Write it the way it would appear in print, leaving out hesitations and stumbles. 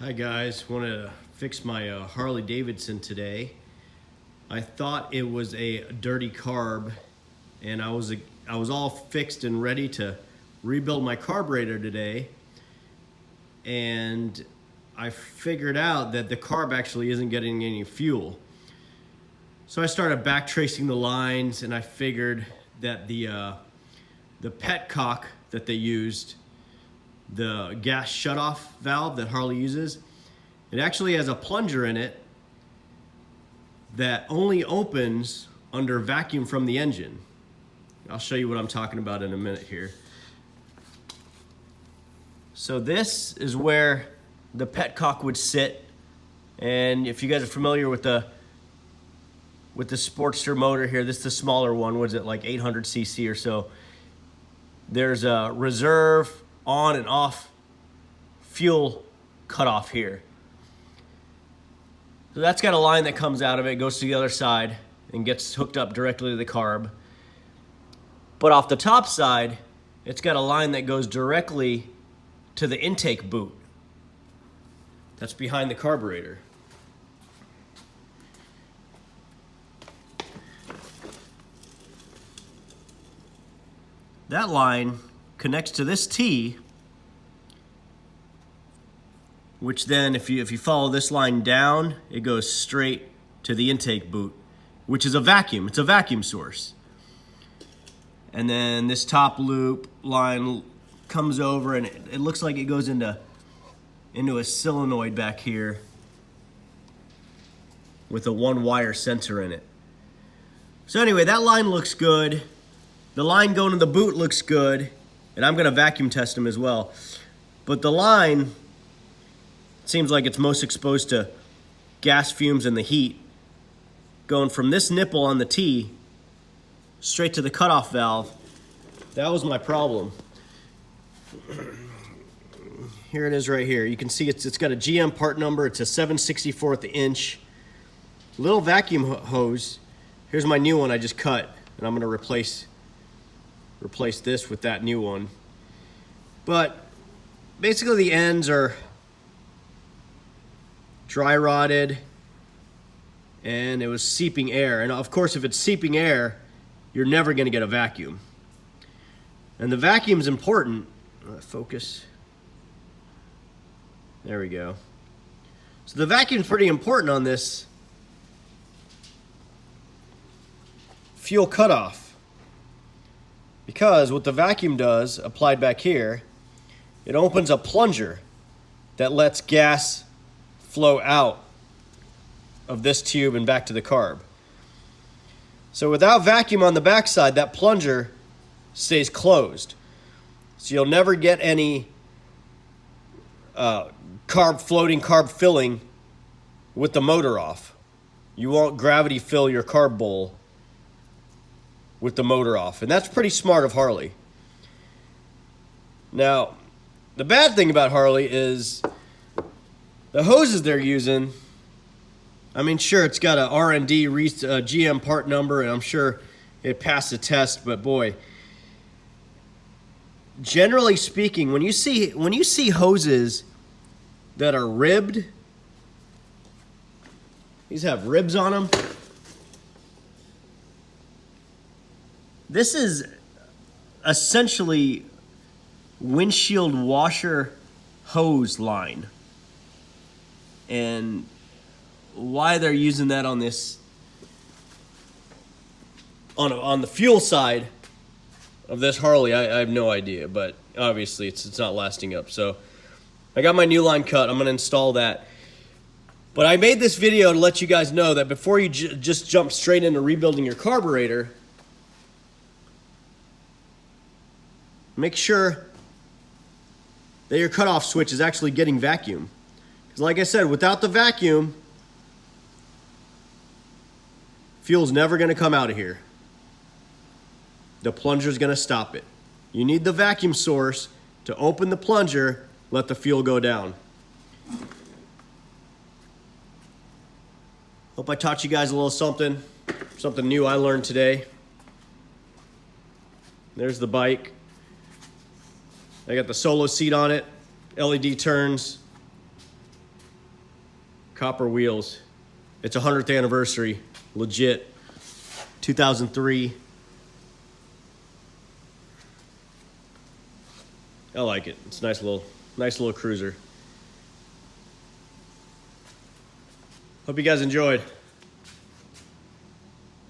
Hi guys, wanted to fix my Harley Davidson today. I thought it was a dirty carb, and I was all fixed and ready to rebuild my carburetor today, and I figured out that the carb actually isn't getting any fuel. So I started back tracing the lines, and I figured that the Petcock that they used, the gas shutoff valve that Harley uses, it actually has a plunger in it that only opens under vacuum from the engine. I'll show you what I'm talking about in a minute here. So this is where the Petcock would sit, and if you guys are familiar with the Sportster motor here, this is the smaller one. Was it like 800 cc or so? There's a reserve on and off fuel cutoff here. So that's got a line that comes out of it, goes to the other side, and gets hooked up directly to the carb. But off the top side, it's got a line that goes directly to the intake boot. That's behind the carburetor. That line connects to this T, which then, if you follow this line down, it goes straight to the intake boot, which is a vacuum. It's a vacuum source. And then this top loop line comes over, and it looks like it goes into a solenoid back here with a one-wire sensor in it. So anyway, that line looks good. The line going to the boot looks good, and I'm gonna vacuum test them as well. But the line seems like it's most exposed to gas fumes and the heat, going from this nipple on the T straight to the cutoff valve. That was my problem. Here it is right here. You can see it's got a GM part number. It's a 7/64 inch little vacuum hose. Here's my new one I just cut, and I'm gonna replace this with that new one. But basically the ends are dry rotted, and it was seeping air. And of course, if it's seeping air, you're never gonna get a vacuum. And the vacuum's important. Focus. There we go. So the vacuum's pretty important on this fuel cutoff, because what the vacuum does, applied back here, it opens a plunger that lets gas flow out of this tube and back to the carb. So without vacuum on the backside, that plunger stays closed. So you'll never get any carb filling with the motor off. You won't gravity fill your carb bowl with the motor off. And that's pretty smart of Harley. Now, the bad thing about Harley is the hoses they're using. I mean, sure, it's got a R&D GM part number, and I'm sure it passed the test, but boy, generally speaking, when you see hoses that are ribbed, these have ribs on them. This is essentially windshield washer hose line. And why they're using that on this, on the fuel side of this Harley, I have no idea, but obviously it's not lasting up. So I got my new line cut. I'm gonna install that. But I made this video to let you guys know that before you just jump straight into rebuilding your carburetor, make sure that your cutoff switch is actually getting vacuum. Because like I said, without the vacuum, fuel's never gonna come out of here. The plunger's gonna stop it. You need the vacuum source to open the plunger, let the fuel go down. Hope I taught you guys a little something new I learned today. There's the bike. I got the solo seat on it, LED turns. copper wheels. It's a 100th anniversary, legit. 2003. I like it. It's a nice little cruiser. Hope you guys enjoyed.